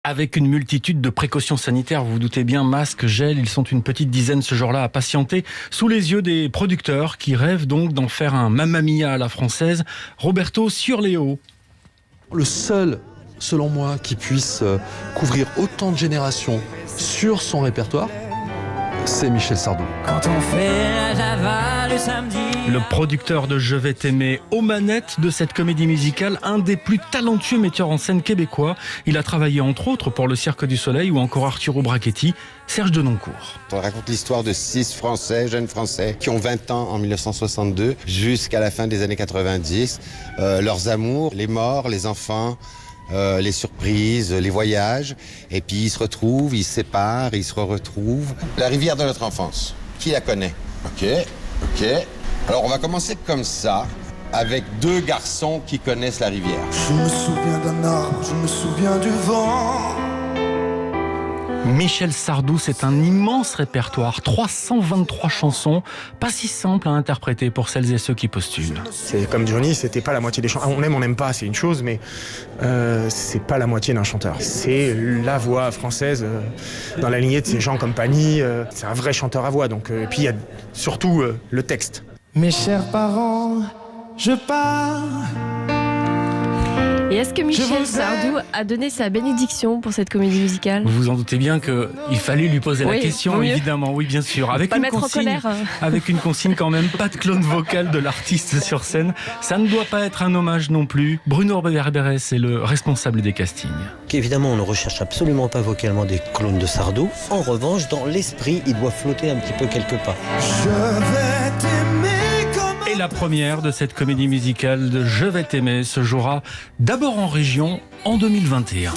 Avec une multitude de précautions sanitaires, vous vous doutez bien, masques, gel, ils sont une petite dizaine ce jour-là à patienter sous les yeux des producteurs qui rêvent donc d'en faire un Mamma Mia à la française. Roberto Surleo. Le seul, selon moi, qui puisse couvrir autant de générations sur son répertoire, c'est Michel Sardou. Quand on fait la Java le samedi. Le producteur de Je vais t'aimer aux manettes de cette comédie musicale, un des plus talentueux metteurs en scène québécois. Il a travaillé entre autres pour le Cirque du Soleil ou encore Arturo Brachetti, Serge Denoncourt. On raconte l'histoire de 6 Français, jeunes Français, qui ont 20 ans en 1962 jusqu'à la fin des années 90. Leurs amours, les morts, les enfants, les surprises, les voyages. Et puis ils se retrouvent, ils se séparent, ils se retrouvent. La rivière de notre enfance, qui la connaît? Ok. Alors on va commencer comme ça, avec 2 garçons qui connaissent la rivière. Je me souviens d'un arbre, je me souviens du vent. Michel Sardou, c'est un immense répertoire, 323 chansons, pas si simple à interpréter pour celles et ceux qui postulent. C'est comme Johnny, c'était pas la moitié des chanteurs. On n'aime pas, c'est une chose, mais c'est pas la moitié d'un chanteur. C'est la voix française dans la lignée de ces gens comme Pani. C'est un vrai chanteur à voix. Donc, et puis il y a surtout le texte. Mes chers parents, je pars. Et est-ce que Michel Sardou a donné sa bénédiction pour cette comédie musicale? Vous vous en doutez bien qu'il fallait lui poser la question, évidemment, oui bien sûr. Avec une consigne, avec une consigne quand même, pas de clone vocal de l'artiste sur scène. Ça ne doit pas être un hommage non plus. Bruno Berberes est le responsable des castings. Évidemment, on ne recherche absolument pas vocalement des clones de Sardou. En revanche, dans l'esprit, il doit flotter un petit peu quelque part. Je vais t'aimer. Et la première de cette comédie musicale de Je vais t'aimer se jouera d'abord en région en 2021.